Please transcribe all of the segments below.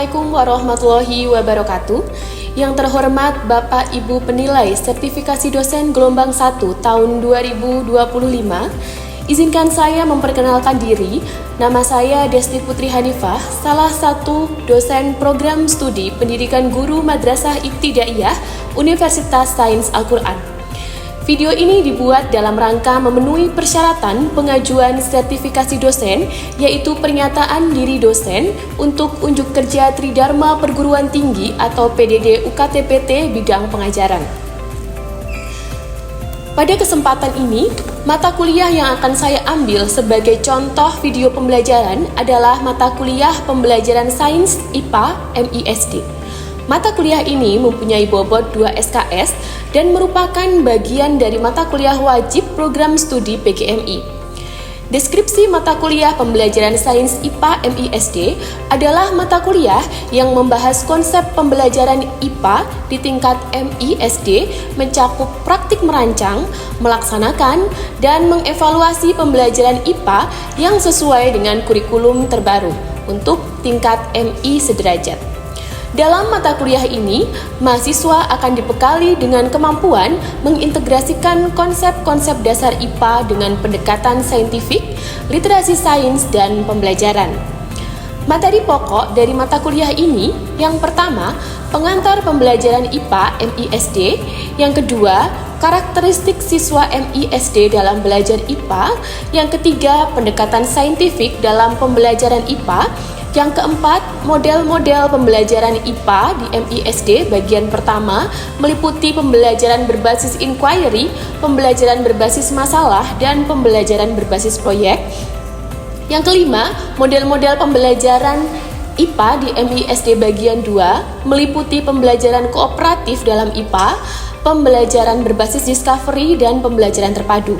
Assalamualaikum warahmatullahi wabarakatuh. Yang terhormat Bapak Ibu Penilai Sertifikasi Dosen Gelombang 1 tahun 2025, izinkan saya memperkenalkan diri. Nama saya Desti Putri Hanifah, salah satu dosen program studi Pendidikan Guru Madrasah Ibtidaiyah Universitas Sains Al-Quran. Video ini dibuat dalam rangka memenuhi persyaratan pengajuan sertifikasi dosen, yaitu pernyataan diri dosen untuk unjuk kerja Tridharma Perguruan Tinggi atau PDD UKT-PT bidang pengajaran. Pada kesempatan ini, mata kuliah yang akan saya ambil sebagai contoh video pembelajaran adalah mata kuliah pembelajaran Sains IPA MISD. Mata kuliah ini mempunyai bobot 2 SKS dan merupakan bagian dari mata kuliah wajib program studi PGMI. Deskripsi mata kuliah pembelajaran Sains IPA MISD adalah mata kuliah yang membahas konsep pembelajaran IPA di tingkat MISD, mencakup praktik merancang, melaksanakan, dan mengevaluasi pembelajaran IPA yang sesuai dengan kurikulum terbaru untuk tingkat MI sederajat. Dalam mata kuliah ini, mahasiswa akan dibekali dengan kemampuan mengintegrasikan konsep-konsep dasar IPA dengan pendekatan saintifik, literasi sains, dan pembelajaran. Materi pokok dari mata kuliah ini, yang pertama, pengantar pembelajaran IPA MISD, yang kedua, karakteristik siswa MISD dalam belajar IPA, yang ketiga, pendekatan saintifik dalam pembelajaran IPA, yang keempat, model-model pembelajaran IPA di MISD bagian pertama meliputi pembelajaran berbasis inquiry, pembelajaran berbasis masalah, dan pembelajaran berbasis proyek. Yang kelima, model-model pembelajaran IPA di MISD bagian 2 meliputi pembelajaran kooperatif dalam IPA, pembelajaran berbasis discovery, dan pembelajaran terpadu.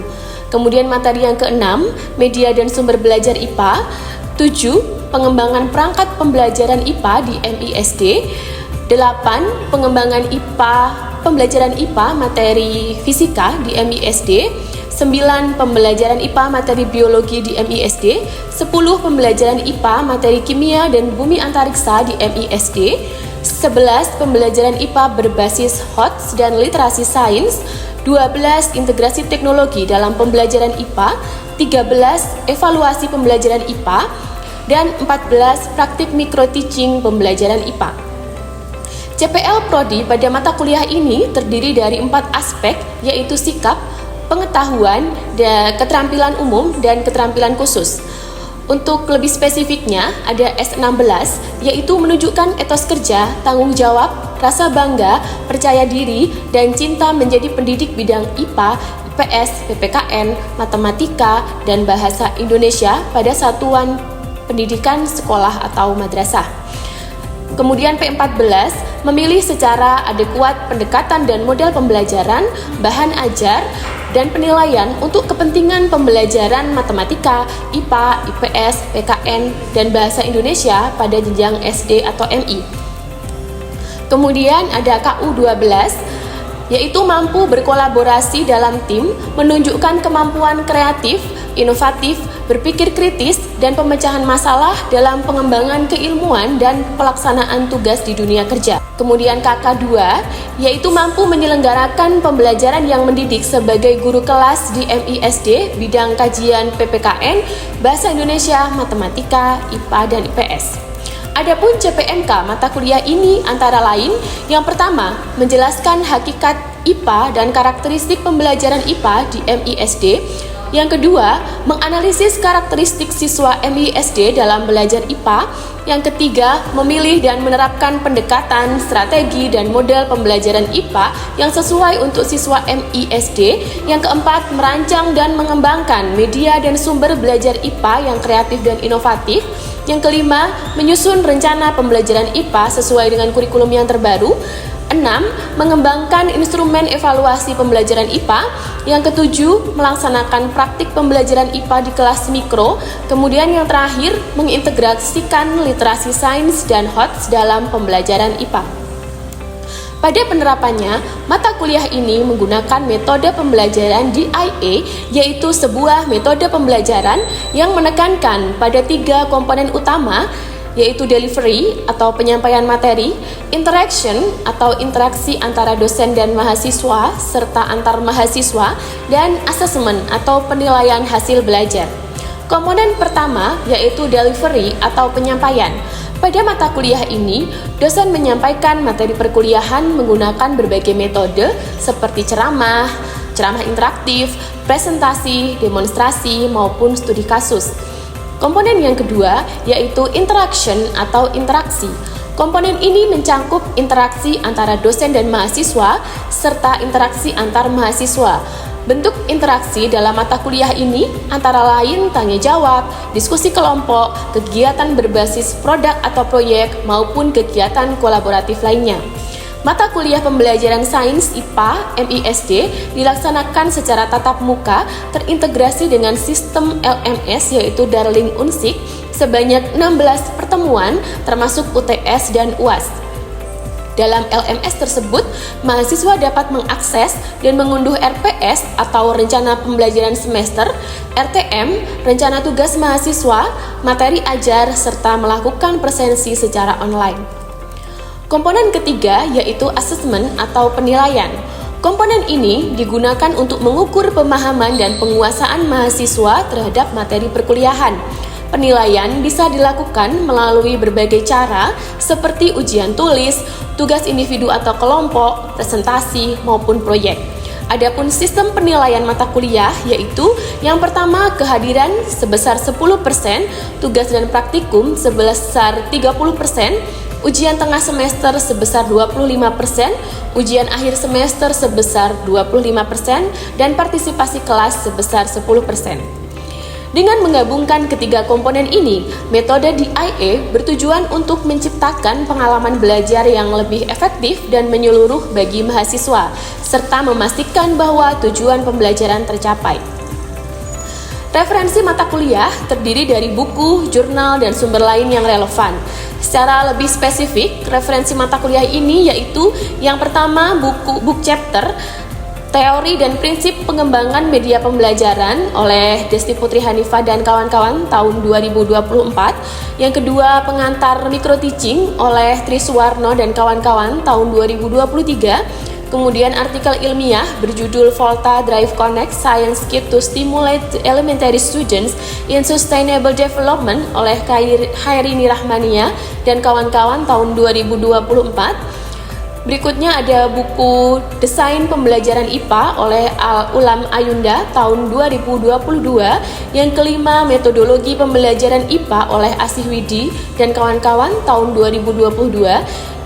Kemudian materi yang keenam, media dan sumber belajar IPA. 7. Pengembangan perangkat pembelajaran IPA di MISD. 8. Pengembangan pembelajaran IPA materi fisika di MISD. 9. Pembelajaran IPA materi biologi di MISD. 10. Pembelajaran IPA materi kimia dan bumi antariksa di MISD. 11. Pembelajaran IPA berbasis HOTS dan literasi sains. 12. Integrasi teknologi dalam pembelajaran IPA. 13. Evaluasi pembelajaran IPA. Dan 14. Praktik micro-teaching pembelajaran IPA. CPL Prodi pada mata kuliah ini terdiri dari 4 aspek, yaitu sikap, pengetahuan, keterampilan umum, dan keterampilan khusus. Untuk lebih spesifiknya, ada S16, yaitu menunjukkan etos kerja, tanggung jawab, rasa bangga, percaya diri, dan cinta menjadi pendidik bidang IPA, IPS, PPKN, matematika, dan bahasa Indonesia pada satuan pendidikan sekolah atau madrasah. Kemudian P14, memilih secara adekuat pendekatan dan model pembelajaran, bahan ajar, dan penilaian untuk kepentingan pembelajaran matematika, IPA, IPS, PKN, dan bahasa Indonesia pada jenjang SD atau MI. Kemudian ada KU12, yaitu mampu berkolaborasi dalam tim, menunjukkan kemampuan kreatif, inovatif, berpikir kritis, dan pemecahan masalah dalam pengembangan keilmuan dan pelaksanaan tugas di dunia kerja. Kemudian KK2, yaitu mampu menyelenggarakan pembelajaran yang mendidik sebagai guru kelas di MISD, bidang kajian PPKN, bahasa Indonesia, matematika, IPA, dan IPS. Adapun CPMK mata kuliah ini antara lain, yang pertama, menjelaskan hakikat IPA dan karakteristik pembelajaran IPA di MISD. Yang kedua, menganalisis karakteristik siswa MISD dalam belajar IPA. Yang ketiga, memilih dan menerapkan pendekatan, strategi, dan model pembelajaran IPA yang sesuai untuk siswa MISD. Yang keempat, merancang dan mengembangkan media dan sumber belajar IPA yang kreatif dan inovatif. Yang kelima, menyusun rencana pembelajaran IPA sesuai dengan kurikulum yang terbaru. 6. Mengembangkan instrumen evaluasi pembelajaran IPA. Yang ketujuh, melaksanakan praktik pembelajaran IPA di kelas mikro. Kemudian yang terakhir, mengintegrasikan literasi sains dan HOTS dalam pembelajaran IPA. Pada penerapannya, mata kuliah ini menggunakan metode pembelajaran DIA, yaitu sebuah metode pembelajaran yang menekankan pada 3 komponen utama, yaitu delivery atau penyampaian materi, interaction atau interaksi antara dosen dan mahasiswa serta antar mahasiswa, dan assessment atau penilaian hasil belajar. Komponen pertama yaitu delivery atau penyampaian. Pada mata kuliah ini, dosen menyampaikan materi perkuliahan menggunakan berbagai metode seperti ceramah interaktif, presentasi, demonstrasi, maupun studi kasus. Komponen yang kedua yaitu interaction atau interaksi. Komponen ini mencakup interaksi antara dosen dan mahasiswa serta interaksi antar mahasiswa. Bentuk interaksi dalam mata kuliah ini antara lain tanya jawab, diskusi kelompok, kegiatan berbasis produk atau proyek, maupun kegiatan kolaboratif lainnya. Mata kuliah pembelajaran sains IPA MISD dilaksanakan secara tatap muka terintegrasi dengan sistem LMS yaitu Darling Unsik sebanyak 16 pertemuan termasuk UTS dan UAS. Dalam LMS tersebut, mahasiswa dapat mengakses dan mengunduh RPS atau Rencana Pembelajaran Semester, RTM, Rencana Tugas Mahasiswa, materi ajar, serta melakukan presensi secara online. Komponen ketiga yaitu asesmen atau penilaian. Komponen ini digunakan untuk mengukur pemahaman dan penguasaan mahasiswa terhadap materi perkuliahan. Penilaian bisa dilakukan melalui berbagai cara seperti ujian tulis, tugas individu atau kelompok, presentasi, maupun proyek. Adapun sistem penilaian mata kuliah yaitu yang pertama kehadiran sebesar 10%, tugas dan praktikum sebesar 30%, ujian tengah semester sebesar 25%, ujian akhir semester sebesar 25%, dan partisipasi kelas sebesar 10%. Dengan menggabungkan ketiga komponen ini, metode DIA bertujuan untuk menciptakan pengalaman belajar yang lebih efektif dan menyeluruh bagi mahasiswa, serta memastikan bahwa tujuan pembelajaran tercapai. Referensi mata kuliah terdiri dari buku, jurnal, dan sumber lain yang relevan. Secara lebih spesifik, referensi mata kuliah ini yaitu yang pertama book chapter, Teori dan Prinsip Pengembangan Media Pembelajaran oleh Desti Putri Hanifah dan kawan-kawan tahun 2024. Yang kedua, Pengantar Micro Teaching oleh Tri Suwarno dan kawan-kawan tahun 2023. Kemudian artikel ilmiah berjudul Volta Drive Connect Science Kit to Stimulate Elementary Students in Sustainable Development oleh Khairini Rahmania dan kawan-kawan tahun 2024. Berikutnya ada buku Desain Pembelajaran IPA oleh Ulam Ayunda tahun 2022. Yang kelima, Metodologi Pembelajaran IPA oleh Asih Widi dan kawan-kawan tahun 2022.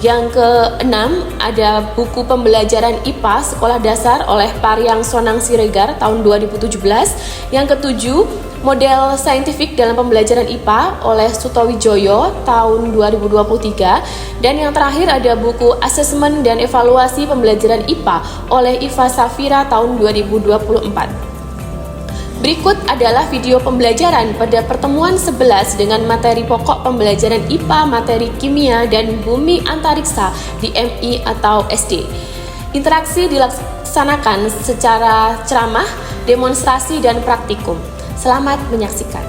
Yang keenam, ada buku Pembelajaran IPA Sekolah Dasar oleh Pariang Sonang Siregar tahun 2017. Yang ketujuh, Model Saintifik dalam Pembelajaran IPA oleh Sutowijoyo tahun 2023. Dan yang terakhir ada buku Asesmen dan Evaluasi Pembelajaran IPA oleh Iva Safira tahun 2024. Berikut adalah video pembelajaran pada pertemuan 11 dengan materi pokok pembelajaran IPA, materi kimia, dan bumi antariksa di MI atau SD. Interaksi dilaksanakan secara ceramah, demonstrasi, dan praktikum. Selamat menyaksikan.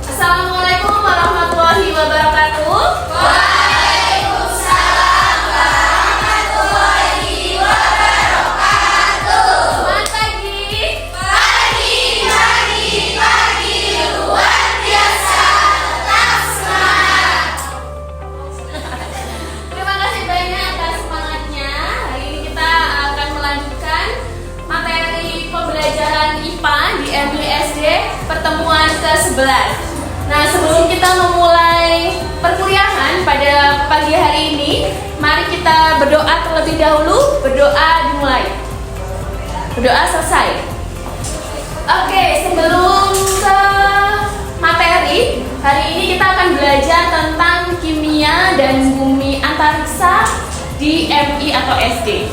Assalamualaikum warahmatullahi wabarakatuh. Waalaikumsalam warahmatullahi wabarakatuh. Selamat pagi. Pagi luar biasa. Tetap semangat. Terima kasih banyak atas semangatnya. Hari ini kita akan melanjutkan materi pembelajaran IPA di MISD pertemuan ke-11. Nah, sebelum kita memulai perkuliahan pada pagi hari ini, mari kita berdoa terlebih dahulu. Berdoa dimulai. Berdoa selesai. Oke, sebelum ke materi, hari ini kita akan belajar tentang kimia dan bumi antariksa di MI atau SD.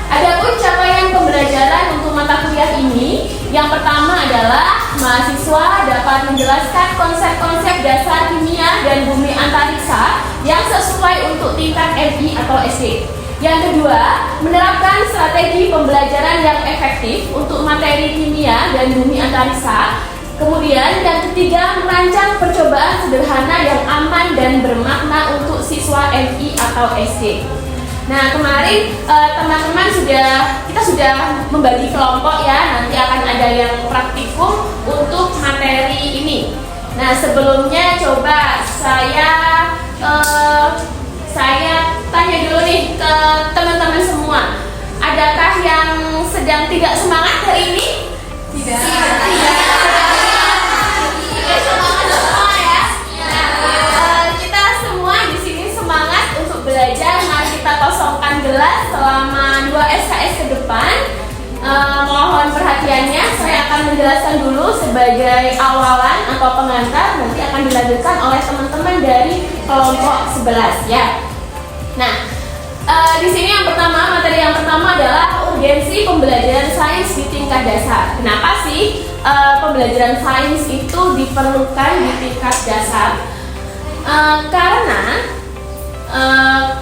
Adapun capaian pembelajaran untuk mata kuliah ini, yang pertama adalah mahasiswa dapat menjelaskan konsep-konsep dasar kimia dan bumi antariksa yang sesuai untuk tingkat MI atau SD. Yang kedua, menerapkan strategi pembelajaran yang efektif untuk materi kimia dan bumi antariksa. Kemudian yang ketiga, merancang percobaan sederhana yang aman dan bermakna untuk siswa MI atau SD. Nah, kemarin teman-teman kita sudah membagi kelompok ya. Nanti akan ada yang praktikum untuk materi ini. Nah, sebelumnya coba saya tanya dulu nih ke teman-teman semua. Adakah yang sedang tidak semangat hari ini? Tidak. Semangat semua ya. Kita semua di sini semangat untuk belajar. Mari kita kosongkan gelas selama 2 SKS ke depan. Mohon perhatiannya. Saya akan menjelaskan dulu sebagai awalan atau pengantar. Nanti akan dilanjutkan oleh teman-teman dari kelompok 11 ya. Nah, di sini materi yang pertama adalah urgensi pembelajaran sains di tingkat dasar. Kenapa sih pembelajaran sains itu diperlukan di tingkat dasar? Karena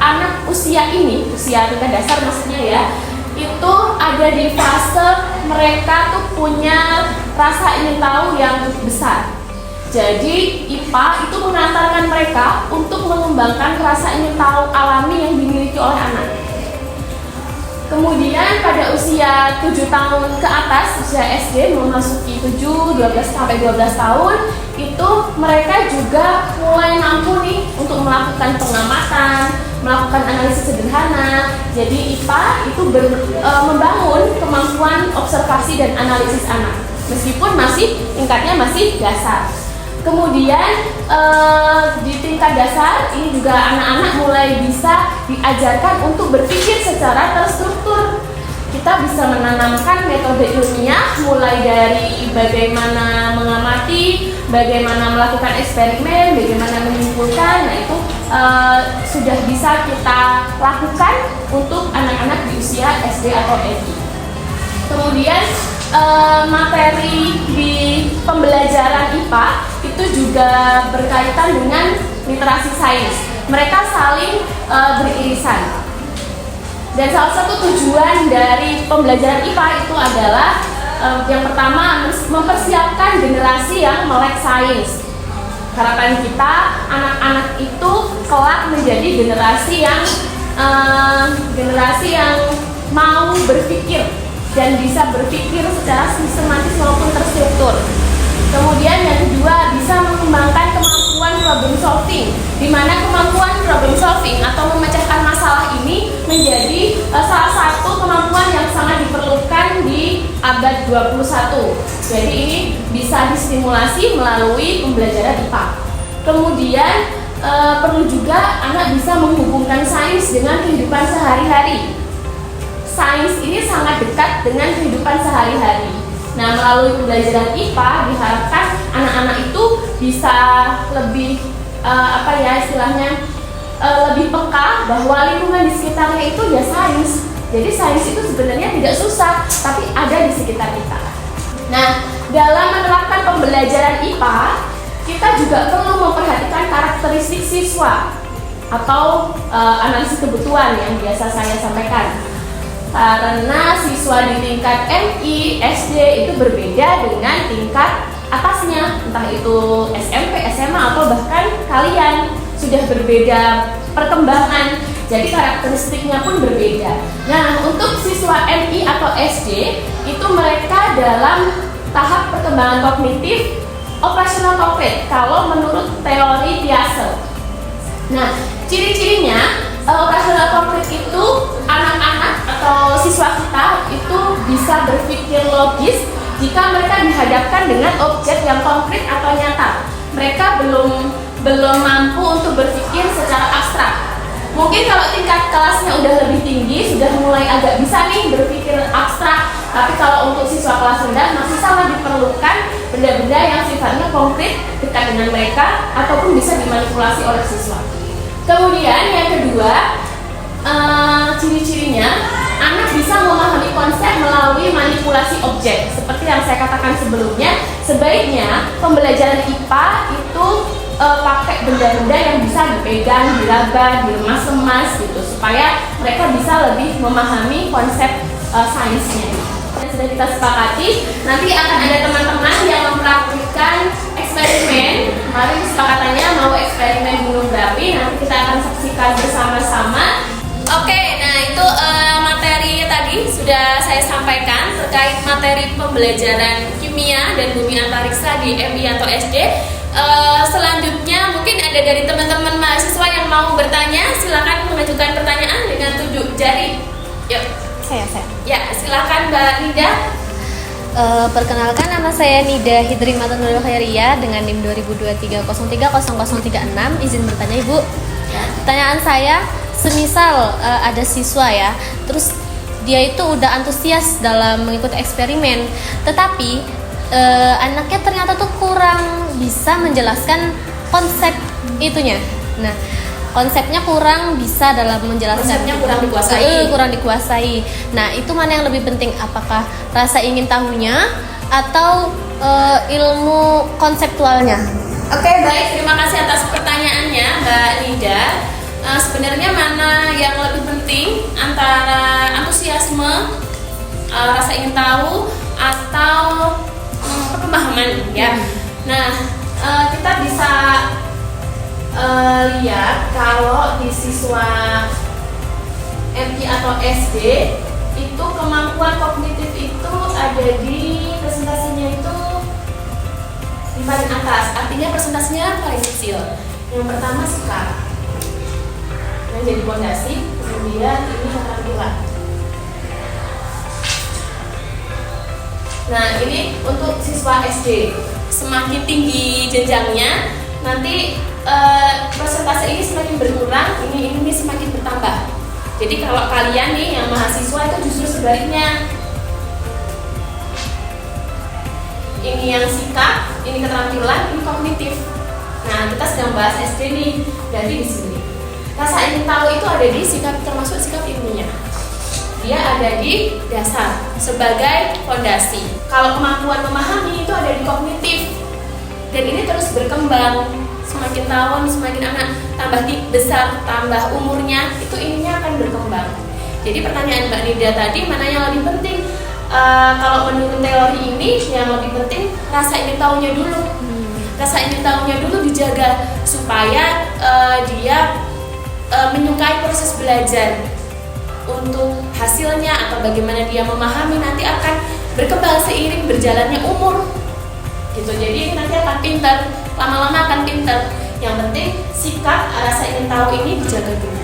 anak usia tingkat dasar maksudnya ya, itu ada di fase mereka tuh punya rasa ingin tahu yang besar. Jadi IPA itu mengantarkan mereka untuk mengembangkan rasa ingin tahu alami yang dimiliki oleh anak. Kemudian pada usia 7 tahun ke atas, usia SD memasuki 12 tahun, itu mereka juga mulai mampu nih untuk melakukan pengamatan, melakukan analisis sederhana. Jadi IPA itu membangun kemampuan observasi dan analisis anak, meskipun tingkatnya masih dasar. Kemudian di tingkat dasar ini juga anak-anak mulai bisa diajarkan untuk berpikir secara terstruktur. Kita bisa menanamkan metode ilmiah mulai dari bagaimana mengamati, bagaimana melakukan eksperimen, bagaimana menyimpulkan. Nah itu sudah bisa kita lakukan untuk anak-anak di usia SD atau MI. Kemudian materi di pembelajaran IPA itu juga berkaitan dengan literasi sains. Mereka saling beririsan. Dan salah satu tujuan dari pembelajaran IPA itu adalah yang pertama, mempersiapkan generasi yang melek sains. Harapan kita anak-anak itu kelak menjadi generasi yang mau berpikir dan bisa berpikir secara sistematis maupun terstruktur. Kemudian yang kedua, bisa mengembangkan kemampuan problem solving, di mana kemampuan problem solving atau memecahkan masalah ini menjadi salah satu kemampuan yang sangat diperlukan di abad 21. Jadi ini bisa distimulasi melalui pembelajaran IPA. Kemudian perlu juga anak bisa menghubungkan sains dengan kehidupan sehari-hari. Sains ini sangat dekat dengan kehidupan sehari-hari. Nah, melalui pembelajaran IPA diharapkan anak-anak itu bisa lebih lebih peka bahwa lingkungan di sekitarnya itu ya sains. Jadi sains itu sebenarnya tidak susah, tapi ada di sekitar kita. Nah, dalam menerapkan pembelajaran IPA, kita juga perlu memperhatikan karakteristik siswa atau analisis kebutuhan yang biasa saya sampaikan. Karena siswa di tingkat MI, SD itu berbeda dengan tingkat atasnya, entah itu SMP, SMA, atau bahkan kalian sudah berbeda perkembangan, jadi karakteristiknya pun berbeda. Nah, untuk siswa MI atau SD, itu mereka dalam tahap perkembangan kognitif operasional konkret, kalau menurut teori Piaget. Nah, ciri-cirinya operasional konkret itu anak-anak atau siswa kita itu bisa berpikir logis jika mereka dihadapkan dengan objek yang konkret atau nyata. Mereka belum mampu untuk berpikir secara abstrak. Mungkin kalau tingkat kelasnya udah lebih tinggi, sudah mulai agak bisa nih berpikir abstrak. Tapi kalau untuk siswa kelas rendah masih sangat diperlukan benda-benda yang sifatnya konkret, dekat dengan mereka, ataupun bisa dimanipulasi oleh siswa. Kemudian yang kedua, ciri-cirinya anak bisa memahami konsep melalui manipulasi objek. Seperti yang saya katakan sebelumnya, sebaiknya pembelajaran IPA itu pakai benda-benda yang bisa dipegang, diraba, diremas-remas gitu, supaya mereka bisa lebih memahami konsep sainsnya. Yang sudah kita sepakati, nanti akan ada teman-teman yang mempraktikkan melanjutkan eksperimen. Kemarin kesepakatannya mau eksperimen gunung berapi. Nanti kita akan saksikan bersama-sama. Oke, nah itu materi tadi sudah saya sampaikan terkait materi pembelajaran kimia dan bumi antariksa di MI atau SD. Selanjutnya mungkin ada dari teman-teman mahasiswa yang mau bertanya, silakan mengajukan pertanyaan dengan tunjuk jari. Yuk. Saya. Ya, silakan Mbak Nida. Perkenalkan, nama saya Nida Hidrimatun Nurul Khairiyah dengan NIM 2023030036. Izin bertanya Ibu. Pertanyaan saya, semisal ada siswa ya, terus dia itu udah antusias dalam mengikuti eksperimen, tetapi anaknya ternyata tuh kurang bisa menjelaskan konsep itunya. Nah, konsepnya kurang bisa dalam menjelaskan. Konsepnya kurang dikuasai. Nah, itu mana yang lebih penting? Apakah rasa ingin tahunya atau ilmu konseptualnya? Oke, baik. Terima kasih atas pertanyaannya, Mbak Nida. Sebenarnya mana yang lebih penting antara antusiasme, rasa ingin tahu, atau pemahaman? Ya. Nah, kita bisa lihat kalau di siswa MI atau SD itu kemampuan kognitif itu ada di presentasinya itu di paling atas, artinya presentasinya paling kecil. Yang pertama sikap yang jadi fondasi, kemudian ini keterampilan. Nah, ini untuk siswa SD. Semakin tinggi jenjangnya, nanti persentase ini semakin berkurang, ini semakin bertambah. Jadi kalau kalian nih yang mahasiswa itu justru sebaliknya. Ini yang sikap, ini keterampilan, ini kognitif. Nah, kita sedang bahas SD nih, jadi di sini. Rasa ingin tahu itu ada di sikap, termasuk sikap ilmunya. Dia ada di dasar sebagai fondasi. Kalau kemampuan memahami itu ada di kognitif. Dan ini terus berkembang. Semakin tahun, semakin anak tambah besar, tambah umurnya, itu ininya akan berkembang. Jadi pertanyaan Mbak Nida tadi, mana yang lebih penting? Kalau menurut teori ini, yang lebih penting rasa ingin tahunya dulu. Rasa ingin tahunya dulu dijaga supaya dia menyukai proses belajar. Untuk hasilnya atau bagaimana dia memahami nanti akan berkembang seiring berjalannya umur. Gitu. Jadi nanti akan pintar, lama-lama akan pintar. Yang penting sikap, rasa ingin tahu ini dijaga dulu.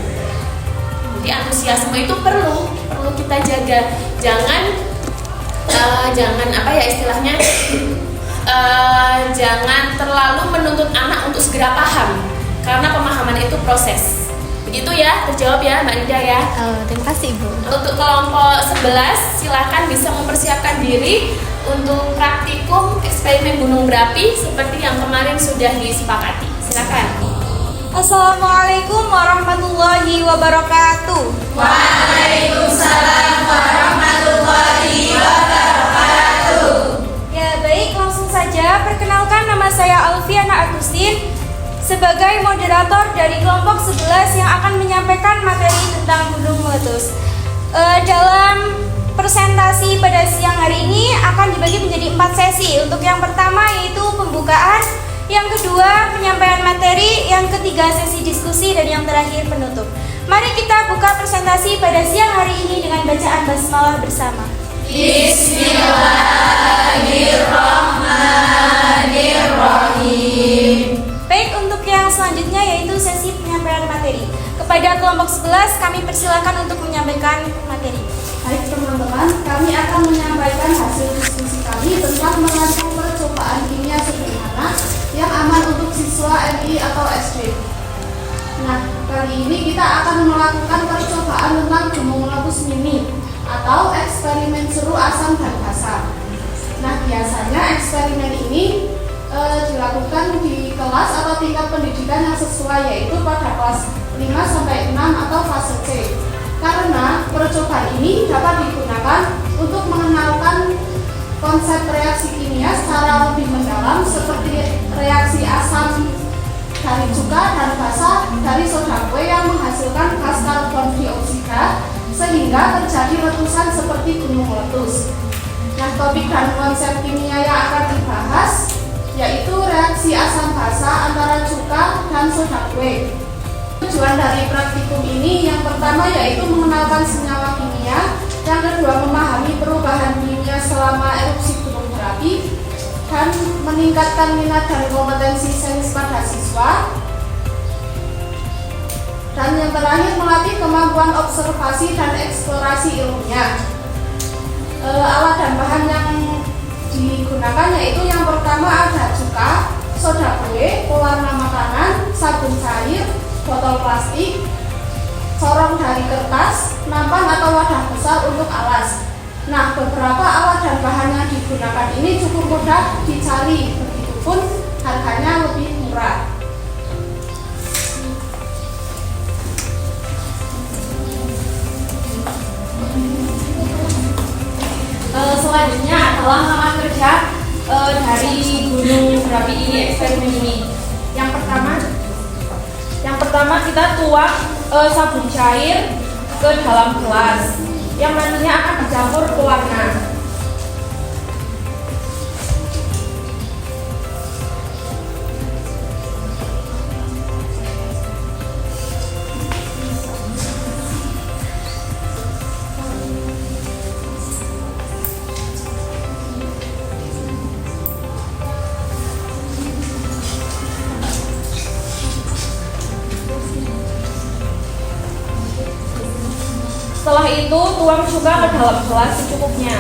Jadi antusiasme itu perlu kita jaga. Jangan apa ya istilahnya, jangan terlalu menuntut anak untuk segera paham, karena pemahaman itu proses. Begitu ya, terjawab ya Mbak Nida ya. Terima kasih Ibu. Untuk kelompok 11 silakan bisa mempersiapkan diri untuk praktikum eksperimen gunung berapi seperti yang kemarin sudah disepakati. Silakan. Assalamualaikum warahmatullahi wabarakatuh. Waalaikumsalam warahmatullahi wabarakatuh. Ya baik, langsung saja perkenalkan, nama saya Alfiana Agustin sebagai moderator dari kelompok 11 yang akan menyampaikan materi tentang gunung meletus. Dalam presentasi pada siang hari ini akan dibagi menjadi 4 sesi. Untuk yang pertama yaitu pembukaan, yang kedua penyampaian materi, yang ketiga sesi diskusi, dan yang terakhir penutup. Mari kita buka presentasi pada siang hari ini dengan bacaan basmalah bersama. Bismillahirrahmanirrahim. Baik, untuk yang selanjutnya yaitu sesi penyampaian materi. Kepada kelompok 11 kami persilakan untuk menyampaikan materi. Baik teman-teman, kami akan menyampaikan hasil diskusi kami tentang merancang percobaan kimia sederhana yang aman untuk siswa MI atau SD. Nah, kali ini kita akan melakukan percobaan tentang gunung meletus mini atau eksperimen seru asam dan basa. Nah, biasanya eksperimen ini dilakukan di kelas atau tingkat pendidikan yang sesuai, yaitu pada kelas 5-6 atau fase C. Karena percobaan ini dapat digunakan untuk mengenalkan konsep reaksi kimia secara lebih mendalam, seperti reaksi asam dari cuka dan basa dari soda kue yang menghasilkan gas karbon dioksida sehingga terjadi letusan seperti gunung meletus. Nah, topik dan konsep kimia yang akan dibahas yaitu reaksi asam basa antara cuka dan soda kue. Tujuan dari praktikum ini yang pertama yaitu mengenalkan senyawa kimia, yang kedua memahami perubahan kimia selama erupsi gunung berapi, dan meningkatkan minat dan kompetensi sains pada siswa. Dan yang terakhir melatih kemampuan observasi dan eksplorasi ilmiah. Alat dan bahan yang digunakan yaitu yang pertama ada cuka, soda kue, pewarna makanan, sabun cair, botol plastik, corong dari kertas, nampan atau wadah besar untuk alas. Nah, beberapa alat dan bahan yang digunakan ini cukup mudah dicari, begitupun harganya lebih murah. Selanjutnya adalah nama kerja dari gunung berapi ini, eksperimen ini. Yang pertama kita tuang sabun cair ke dalam gelas yang nantinya akan dicampur pewarna. Setelah itu tuang cuka ke dalam gelas secukupnya.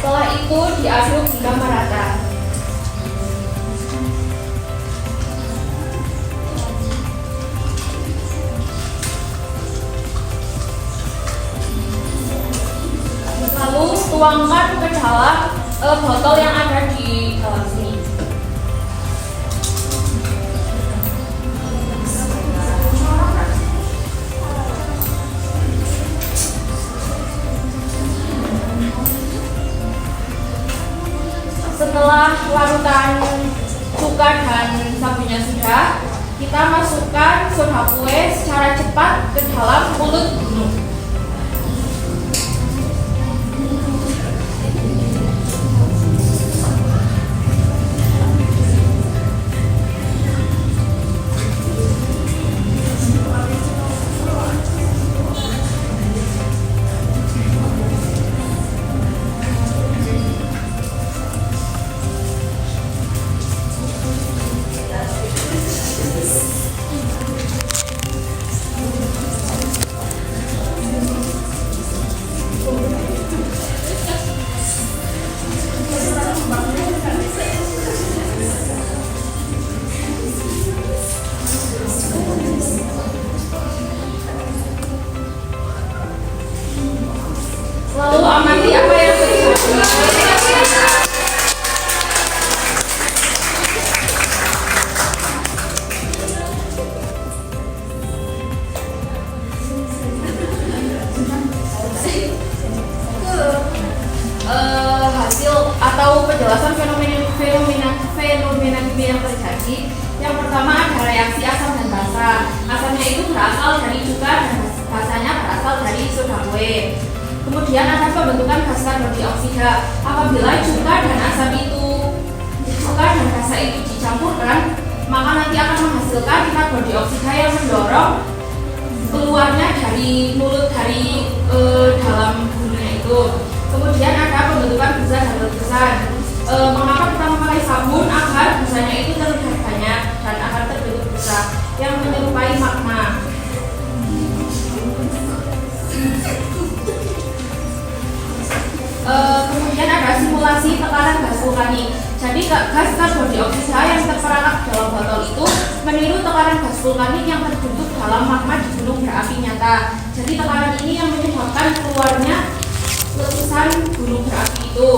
Setelah itu diaduk hingga merata. Lalu tuangkan ke dalam botol yang ada di dalam sini. Setelah larutan cuka dan sabunnya sudah, kita masukkan soda kue secara cepat ke dalam mulut gunung. Lalu amati apa yang terjadi. Hasil atau penjelasan fenomena kimia yang terjadi. Yang pertama ada reaksi asam dan basa. Asamnya itu berasal dari cuka dan basanya berasal dari soda kue. Kemudian ada pembentukan gas karbon dioksida. Apabila cuka dan basa itu dicampurkan, maka nanti akan menghasilkan karbon dioksida yang mendorong keluarnya dari mulut dari dalam gunungnya itu. Kemudian ada pembentukan busa dan letusan. Mengapa kita memakai sabun? Agar busanya itu terlihat banyak dan akan terbentuk busa yang menyerupai magma. Kemudian ada simulasi tekanan gas vulkanik. Jadi gas karbon dioksida yang terperangkap dalam botol itu meniru tekanan gas vulkanik yang terbentuk dalam magma di gunung berapi nyata. Jadi tekanan ini yang menyebabkan keluarnya letusan gunung berapi itu.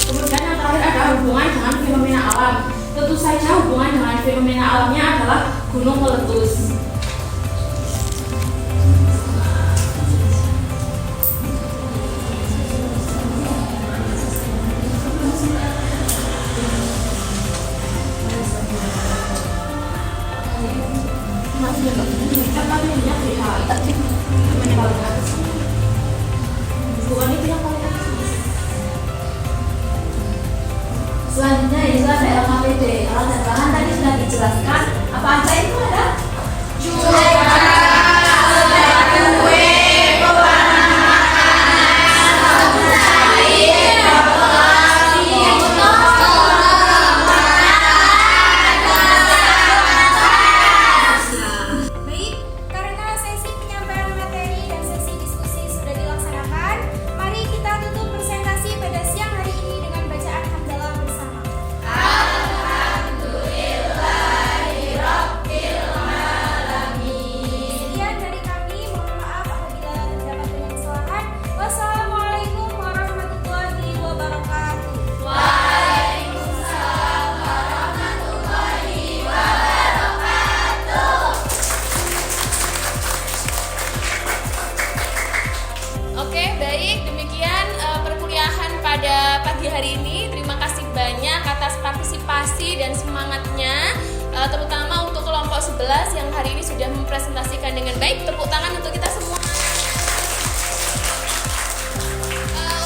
Kemudian yang terakhir ada hubungan dengan fenomena alam. Tentu saja hubungan dengan Nah, fenomena alamnya adalah gunung meletus. Selanjutnya yaitu ada LKPD. Alat dan bahan tadi sudah dijelaskan. Apa aja itu ada? Baik, karena sesi penyampaian materi dan sesi diskusi sudah dilaksanakan, mari kita tutup presentasi pada siang hari ini dengan bacaan hamdalah bersama. Sekian dari kami, mohon maaf apabila terdapat banyak kesalahan. Wassalamualaikum warahmatullahi wabarakatuh. Oke, baik. Demikian perkuliahan pada pagi hari ini. Terima kasih banyak atas partisipasi dan semangatnya, terutama untuk kelompok 11 yang hari ini sudah mempresentasikan dengan baik. Tepuk tangan untuk kita semua.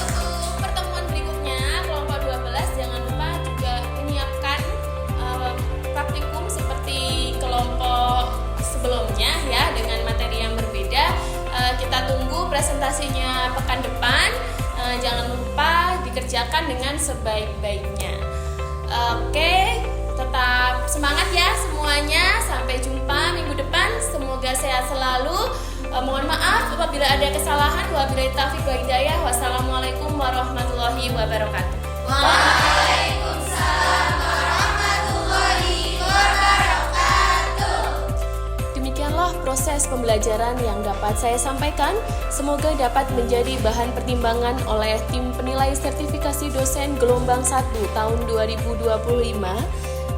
Untuk pertemuan berikutnya, kelompok 12 jangan lupa juga menyiapkan praktikum seperti kelompok sebelumnya ya, dengan materi yang berbeda. Kita tunggu presentasinya pekan depan. Jangan lupa dikerjakan dengan sebaik-baiknya. Oke, tetap semangat ya semuanya. Sampai jumpa minggu depan. Semoga sehat selalu. Mohon maaf apabila ada kesalahan. Wabillahi taufiq wal hidayah. Wassalamualaikum warahmatullahi wabarakatuh. Demikianlah proses pembelajaran yang dapat saya sampaikan. Semoga dapat menjadi bahan pertimbangan oleh tim penilai sertifikasi dosen gelombang 1 tahun 2025.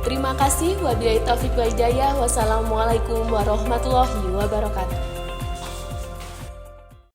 Terima kasih. Wabillahi taufiq wal hidayah. Wassalamualaikum warahmatullahi wabarakatuh.